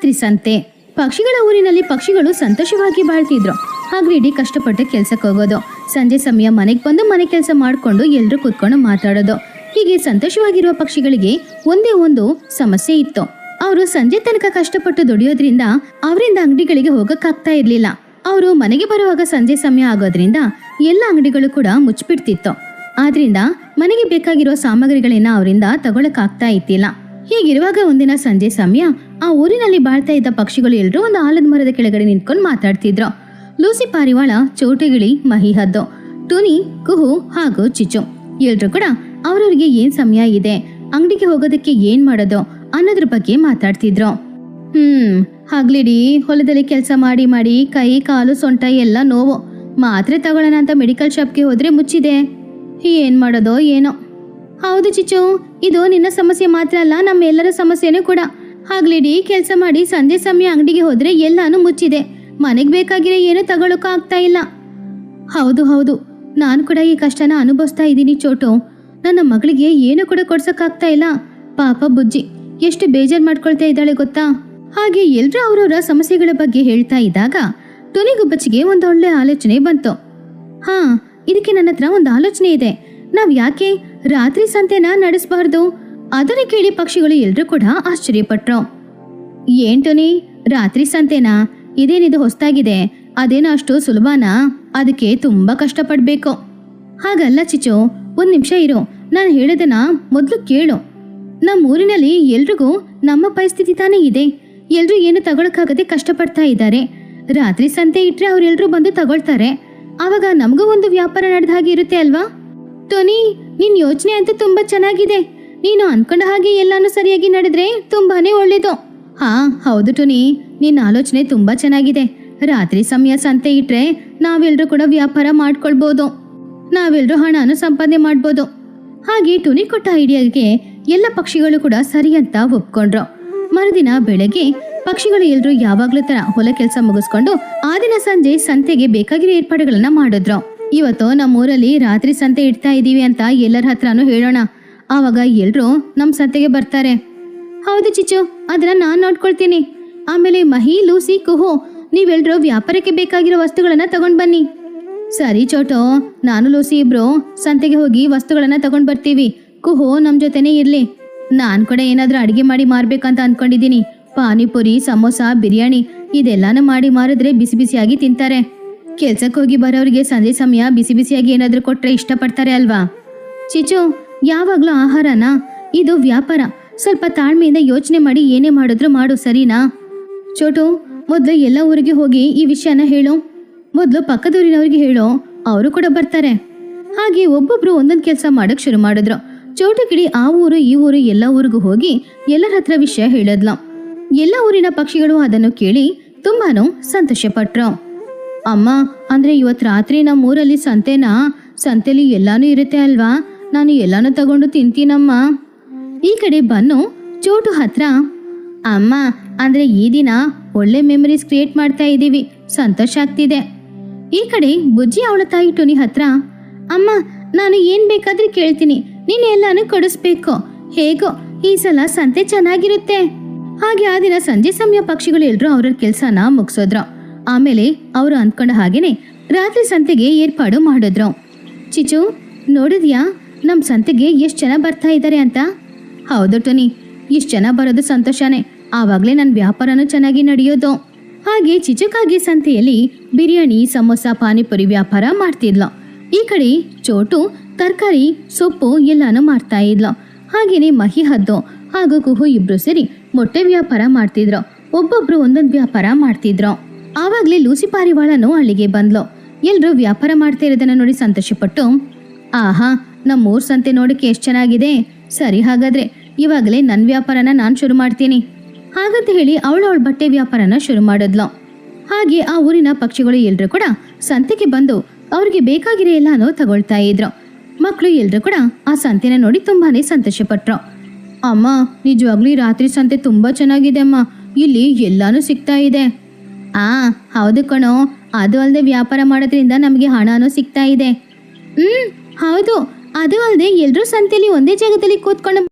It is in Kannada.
ರಾತ್ರಿ ಸಂತೆ. ಪಕ್ಷಿಗಳ ಊರಿನಲ್ಲಿ ಪಕ್ಷಿಗಳು ಸಂತೋಷವಾಗಿ ಬಾಳ್ತಿದ್ರು. ಹಾಗ್ಲಿಡಿ ಕಷ್ಟಪಟ್ಟು ಕೆಲ್ಸಕ್ಕೆ ಹೋಗೋದು. ಸಂಜೆ ಸಮಯ ಮನೆಗೆ ಬಂದು ಮನೆ ಕೆಲಸ ಮಾಡ್ಕೊಂಡು ಎಲ್ರು ಕೂತ್ಕೊಂಡು ಮಾತಾಡೋದು. ಹೀಗೆ ಸಂತೋಷವಾಗಿರುವ ಪಕ್ಷಿಗಳಿಗೆ ಒಂದೇ ಒಂದು ಸಮಸ್ಯೆ ಇತ್ತು. ಅವರು ಸಂಜೆ ತನಕ ಕಷ್ಟಪಟ್ಟು ದುಡಿಯೋದ್ರಿಂದ ಅವರಿಂದ ಅಂಗಡಿಗಳಿಗೆ ಹೋಗಕ್ಕಾಗ್ತಾ ಇರ್ಲಿಲ್ಲ. ಅವರು ಮನೆಗೆ ಬರುವಾಗ ಸಂಜೆ ಸಮಯ ಆಗೋದ್ರಿಂದ ಎಲ್ಲ ಅಂಗಡಿಗಳು ಕೂಡ ಮುಚ್ಚಿಬಿಡ್ತಿತ್ತು. ಆದ್ರಿಂದ ಮನೆಗೆ ಬೇಕಾಗಿರೋ ಸಾಮಗ್ರಿಗಳನ್ನ ಅವರಿಂದ ತಗೊಳಕ್ಕಾಗ್ತಾ ಇತ್ತಿಲ್ಲ. ಹೀಗಿರುವಾಗ ಒಂದಿನ ಸಂಜೆ ಸಮಯ ಆ ಊರಿನಲ್ಲಿ ಬಾಳ್ತಾ ಇದ್ದ ಪಕ್ಷಿಗಳು ಎಲ್ರೂ ಒಂದು ಆಲದ ಮರದ ಕೆಳಗಡೆ ನಿಂತ್ಕೊಂಡು ಮಾತಾಡ್ತಿದ್ರು. ಲೂಸಿ ಪಾರಿವಾಳ, ಚೋಟುಗಿಳಿ, ಮಹಿಹದ್ದು, ಟುನಿ, ಕುಹು ಹಾಗೂ ಚಿಚು ಎಲ್ರು ಕೂಡ ಅವ್ರವ್ರಿಗೆ ಏನ್ ಸಮಯ ಇದೆ, ಅಂಗಡಿಗೆ ಹೋಗೋದಕ್ಕೆ ಏನ್ ಮಾಡೋದು ಅನ್ನೋದ್ರ ಬಗ್ಗೆ ಮಾತಾಡ್ತಿದ್ರು. ಹಗ್ಲಿಡಿ ಹೊಲದಲ್ಲಿ ಕೆಲಸ ಮಾಡಿ ಮಾಡಿ ಕೈ ಕಾಲು ಸೊಂಟ ಎಲ್ಲ ನೋವು. ಮಾತ್ರೆ ತಗೊಳ್ಳೋಣ ಅಂತ ಮೆಡಿಕಲ್ ಶಾಪ್ಗೆ ಹೋದ್ರೆ ಮುಚ್ಚಿದೆ. ಏನ್ ಮಾಡೋದೋ ಏನೋ. ಹೌದು ಚಿಚು, ಇದು ನಿನ್ನ ಸಮಸ್ಯೆ ಮಾತ್ರ ಅಲ್ಲ, ನಮ್ಮೆಲ್ಲರ ಸಮಸ್ಯೆನೂ ಕೂಡ. ಹಗ್ಲಿಡಿ ಕೆಲಸ ಮಾಡಿ ಸಂಜೆ ಸಮಯ ಅಂಗಡಿಗೆ ಹೋದ್ರೆ ಎಲ್ಲಾನು ಮುಚ್ಚಿದೆ. ಮನೆಗೆ ಬೇಕಾಗಿರೋ ಏನು ತಗೊಳಕ್ಕೂ ಆಗ್ತಾ ಇಲ್ಲ. ಹೌದು ಹೌದು, ನಾನು ಕೂಡ ಈ ಕಷ್ಟನ ಅನುಭವಿಸ್ತಾ ಇದ್ದೀನಿ ಚೋಟು. ನನ್ನ ಮಗಳಿಗೆ ಏನು ಕೂಡ ಕೊಡ್ಸಕ್ಕಾಗ್ತಾ ಇಲ್ಲ. ಪಾಪ ಬುಜ್ಜಿ ಎಷ್ಟು ಬೇಜಾರು ಮಾಡ್ಕೊಳ್ತಾ ಇದ್ದಾಳೆ ಗೊತ್ತಾ. ಹಾಗೆ ಎಲ್ರೂ ಅವರವರ ಸಮಸ್ಯೆಗಳ ಬಗ್ಗೆ ಹೇಳ್ತಾ ಇದ್ದಾಗ ಟುನಿಗುಬ್ಬಚ್ಚಿಗೆ ಒಂದು ಒಳ್ಳೆ ಆಲೋಚನೆ ಬಂತು. ಹಾ, ಇದಕ್ಕೆ ನನ್ನ ಹತ್ರ ಒಂದು ಆಲೋಚನೆ ಇದೆ. ನಾವ್ ಯಾಕೆ ರಾತ್ರಿ ಸಂತೆನ ನಡೆಸಬಾರ್ದು? ಅದನ್ನ ಕೇಳಿ ಪಕ್ಷಿಗಳು ಎಲ್ರೂ ಕೂಡ ಆಶ್ಚರ್ಯಪಟ್ರು. ಏನ್ ಟುನಿ, ರಾತ್ರಿ ಸಂತೆನಾ? ಇದೇನಿದು ಹೊಸ್ತಾಗಿದೆ? ಅದೇನೋ ಅಷ್ಟು ಸುಲಭನಾ? ಅದಕ್ಕೆ ತುಂಬಾ ಕಷ್ಟಪಡ್ಬೇಕು. ಹಾಗಲ್ಲ ಚಿಚು, ಒಂದ್ ನಿಮಿಷ ಇರು, ನಾನು ಹೇಳೋದನ್ನ ಮೊದ್ಲು ಕೇಳು. ನಮ್ಮ ಊರಿನಲ್ಲಿ ಎಲ್ರಿಗೂ ನಮ್ಮ ಪರಿಸ್ಥಿತಿ ತಾನೇ ಇದೆ. ಎಲ್ರೂ ಏನು ತಗೊಳಕ್ಕಾಗದೆ ಕಷ್ಟಪಡ್ತಾ ಇದ್ದಾರೆ. ರಾತ್ರಿ ಸಂತೆ ಇಟ್ರೆ ಅವ್ರೆಲ್ರೂ ಬಂದು ತಗೊಳ್ತಾರೆ. ಆವಾಗ ನಮಗೂ ಒಂದು ವ್ಯಾಪಾರ ನಡೆದ ಹಾಗೆ ಇರುತ್ತೆ ಅಲ್ವಾ? ಟೋನಿ, ನಿನ್ ಯೋಚನೆ ಅಂತೂ ತುಂಬಾ ಚೆನ್ನಾಗಿದೆ. ನೀನು ಅನ್ಕೊಂಡ ಹಾಗೆ ಎಲ್ಲಾನು ಸರಿಯಾಗಿ ನಡೆದ್ರೆ ತುಂಬಾನೇ ಒಳ್ಳೇದು. ಹಾ ಹೌದು ಟೋನಿ, ನಿನ್ನ ಆಲೋಚನೆ ತುಂಬಾ ಚೆನ್ನಾಗಿದೆ. ರಾತ್ರಿ ಸಮಯ ಸಂತೆ ಇಟ್ರೆ ನಾವೆಲ್ರೂ ಕೂಡ ವ್ಯಾಪಾರ ಮಾಡ್ಕೊಳ್ಬೋದು. ನಾವೆಲ್ರೂ ಹಣನು ಸಂಪಾದನೆ ಮಾಡ್ಬೋದು. ಹಾಗೆ ಟುನಿ ಕೊಟ್ಟ ಐಡಿಯಾಗೆ ಎಲ್ಲ ಪಕ್ಷಿಗಳು ಕೂಡ ಸರಿ ಅಂತ ಒಪ್ಕೊಂಡ್ರು. ಮರುದಿನ ಬೆಳಗ್ಗೆ ಪಕ್ಷಿಗಳು ಎಲ್ರು ಯಾವಾಗ್ಲೂ ತರ ಹೊಲ ಕೆಲಸ ಮುಗಿಸ್ಕೊಂಡು ಆ ದಿನ ಸಂಜೆ ಸಂತೆಗೆ ಬೇಕಾಗಿರೋ ಏರ್ಪಾಡುಗಳನ್ನ ಮಾಡಿದ್ರು. ಇವತ್ತು ನಮ್ಮೂರಲ್ಲಿ ರಾತ್ರಿ ಸಂತೆ ಇಡ್ತಾ ಇದೀವಿ ಅಂತ ಎಲ್ಲರ ಹತ್ರನೂ ಹೇಳೋಣ. ಆವಾಗ ಎಲ್ರು ನಮ್ ಸಂತೆಗೆ ಬರ್ತಾರೆ. ಹೌದು ಚಿಚು, ಅದನ್ನ ನಾನ್ ನೋಡ್ಕೊಳ್ತೀನಿ. ಆಮೇಲೆ ಮಹಿ, ಲೂಸಿ, ಕುಹು, ನೀವೆಲ್ರು ವ್ಯಾಪಾರಕ್ಕೆ ಬೇಕಾಗಿರೋ ವಸ್ತುಗಳನ್ನ ತಗೊಂಡ್ ಬನ್ನಿ. ಸರಿ ಚೋಟು, ನಾನು ಲೂಸಿ ಇಬ್ರು ಸಂತೆಗೆ ಹೋಗಿ ವಸ್ತುಗಳನ್ನ ತಗೊಂಡ್ ಬರ್ತೀವಿ. ಕುಹು ನಮ್ ಜೊತೆನೇ ಇರ್ಲಿ. ನಾನ್ ಕೂಡ ಏನಾದ್ರೂ ಅಡಿಗೆ ಮಾಡಿ ಮಾರ್ಬೇಕಂತ ಅನ್ಕೊಂಡಿದೀನಿ. ಪಾನಿಪುರಿ, ಸಮೋಸ, ಬಿರಿಯಾನಿ ಇದೆಲ್ಲಾನು ಮಾಡಿ ಮಾರಿದ್ರೆ ಬಿಸಿ ಬಿಸಿಯಾಗಿ ತಿಂತಾರೆ. ಕೆಲ್ಸಕ್ಕೆ ಹೋಗಿ ಬರೋರಿಗೆ ಸಂಜೆ ಸಮಯ ಬಿಸಿ ಬಿಸಿಯಾಗಿ ಏನಾದ್ರೂ ಕೊಟ್ರೆ ಇಷ್ಟಪಡ್ತಾರೆ ಅಲ್ವಾ? ಚಿಚು, ಯಾವಾಗ್ಲೂ ಆಹಾರನಾ? ಇದು ವ್ಯಾಪಾರ. ಸ್ವಲ್ಪ ತಾಳ್ಮೆಯಿಂದ ಯೋಚನೆ ಮಾಡಿ ಏನೇ ಮಾಡಿದ್ರು ಮಾಡು, ಸರಿನಾ? ಚೋಟು, ಮೊದ್ಲು ಎಲ್ಲ ಊರಿಗೆ ಹೋಗಿ ಈ ವಿಷಯನ ಹೇಳು. ಮೊದ್ಲು ಪಕ್ಕದೂರಿನವ್ರಿಗೆ ಹೇಳು, ಅವರು ಕೂಡ ಬರ್ತಾರೆ. ಹಾಗೆ ಒಬ್ಬೊಬ್ರು ಒಂದೊಂದು ಕೆಲಸ ಮಾಡಕ್ ಶುರು ಮಾಡಿದ್ರು. ಚೋಟುಗಿಳಿ ಆ ಊರು ಈ ಊರು ಎಲ್ಲ ಊರಿಗೂ ಹೋಗಿ ಎಲ್ಲರ ಹತ್ರ ವಿಷಯ ಹೇಳಿದ್ಲು. ಎಲ್ಲ ಊರಿನ ಪಕ್ಷಿಗಳು ಅದನ್ನು ಕೇಳಿ ತುಂಬಾನು ಸಂತೋಷಪಟ್ರು. ಅಮ್ಮ, ಅಂದ್ರೆ ಇವತ್ತು ರಾತ್ರಿ ನಮ್ಮ ಊರಲ್ಲಿ ಸಂತೆನಾ? ಸಂತೆಲಿ ಎಲ್ಲಾನು ಇರುತ್ತೆ ಅಲ್ವಾ? ನಾನು ಎಲ್ಲಾನು ತಗೊಂಡು ತಿಂತೀನಮ್ಮ. ಈ ಕಡೆ ಬನ್ನು ಚೋಟು ಹತ್ರ, ಅಮ್ಮ, ಅಂದ್ರೆ ಈ ದಿನ ಒಳ್ಳೆ ಮೆಮರೀಸ್ ಕ್ರಿಯೇಟ್ ಮಾಡ್ತಾ ಇದ್ದೀವಿ, ಸಂತೋಷ ಆಗ್ತಿದೆ. ಈ ಕಡೆ ಬುಜ್ಜಿ ಅವಳ ತಾಯಿ ಟುನಿ ಹತ್ರ, ಅಮ್ಮ, ನಾನು ಏನ್ ಬೇಕಾದ್ರೆ ಕೇಳ್ತೀನಿ, ನೀನ್ ಎಲ್ಲಾನು ಕೊಡಿಸ್ಬೇಕು. ಹೇಗೋ ಈ ಸಲ ಸಂತೆ ಚೆನ್ನಾಗಿರುತ್ತೆ. ಹಾಗೆ ಆ ದಿನ ಸಂಜೆ ಸಮಯ ಪಕ್ಷಿಗಳು ಎಲ್ರು ಅವ್ರ ಕೆಲ್ಸನ ಮುಗಿಸೋದ್ರು. ಆಮೇಲೆ ಅವರು ಅಂದ್ಕೊಂಡ ಹಾಗೇನೆ ರಾತ್ರಿ ಸಂತೆಗೆ ಏರ್ಪಾಡು ಮಾಡಿದ್ರು. ಚಿಚು, ನೋಡಿದ್ಯಾ ನಮ್ ಸಂತೆಗೆ ಎಷ್ಟು ಜನ ಬರ್ತಾ ಇದ್ದಾರೆ ಅಂತ? ಹೌದು ಟೋನಿ, ಇಷ್ಟು ಜನ ಬರೋದು ಸಂತೋಷನೇ. ಆವಾಗ್ಲೇ ನನ್ನ ವ್ಯಾಪಾರನೂ ಚೆನ್ನಾಗಿ ನಡೆಯೋದು. ಹಾಗೆ ಚಿಚುಕಾಗಿ ಸಂತೆಯಲ್ಲಿ ಬಿರಿಯಾನಿ, ಸಮೋಸ, ಪಾನಿಪುರಿ ವ್ಯಾಪಾರ ಮಾಡ್ತಿದ್ಲು. ಈ ಕಡೆ ಚೋಟು ತರಕಾರಿ, ಸೊಪ್ಪು ಎಲ್ಲಾನು ಮಾಡ್ತಾ ಇದ್ಲು. ಹಾಗೇನೆ ಮಹಿ ಹದ್ದು ಹಾಗೂ ಕುಹು ಇಬ್ರು ಸೇರಿ ಮೊಟ್ಟೆ ವ್ಯಾಪಾರ ಮಾಡ್ತಿದ್ರು. ಒಬ್ಬೊಬ್ರು ಒಂದೊಂದು ವ್ಯಾಪಾರ ಮಾಡ್ತಿದ್ರು. ಆವಾಗ್ಲೇ ಲೂಸಿ ಪಾರಿವಾಳನು ಅಲ್ಲಿಗೆ ಬಂದ್ಲು. ಎಲ್ರು ವ್ಯಾಪಾರ ಮಾಡ್ತಾ ಇರೋದನ್ನ ನೋಡಿ ಸಂತೋಷಪಟ್ಟು, ಆಹಾ, ನಮ್ಮೂರ್ ಸಂತೆ ನೋಡಕ್ಕೆ ಎಷ್ಟು ಚೆನ್ನಾಗಿದೆ. ಸರಿ, ಹಾಗಾದ್ರೆ ಇವಾಗಲೇ ನನ್ನ ವ್ಯಾಪಾರನ ನಾನು ಶುರು ಮಾಡ್ತೀನಿ ಹಾಗಂತ ಹೇಳಿ ಅವಳ ಬಟ್ಟೆ ವ್ಯಾಪಾರನ ಶುರು ಮಾಡಿದ್ಲು. ಹಾಗೆ ಆ ಊರಿನ ಪಕ್ಷಿಗಳು ಎಲ್ರು ಕೂಡ ಸಂತೆಗೆ ಬಂದು ಅವ್ರಿಗೆ ಬೇಕಾಗಿರೋ ಎಲ್ಲಾನು ತಗೊಳ್ತಾ ಇದ್ರು. ಮಕ್ಕಳು ಎಲ್ರು ಕೂಡ ಆ ಸಂತೆನ ನೋಡಿ ತುಂಬಾನೇ ಸಂತೋಷಪಟ್ರು. ಅಮ್ಮ, ನಿಜವಾಗ್ಲೂ ರಾತ್ರಿ ಸಂತೆ ತುಂಬಾ ಚೆನ್ನಾಗಿದೆ ಅಮ್ಮ. ಇಲ್ಲಿ ಎಲ್ಲಾನು ಸಿಗ್ತಾ ಇದೆ. ಹೌದು ಕಣೋ, ಅದು ಅಲ್ಲದೆ ವ್ಯಾಪಾರ ಮಾಡೋದ್ರಿಂದ ನಮಗೆ ಹಣನೂ ಸಿಗ್ತಾ ಇದೆ. ಹೌದು, ಅದು ಅಲ್ಲದೆ ಎಲ್ರೂ ಸಂತೆಯಲ್ಲಿ ಒಂದೇ ಜಾಗದಲ್ಲಿ ಕೂತ್ಕೊಂಡು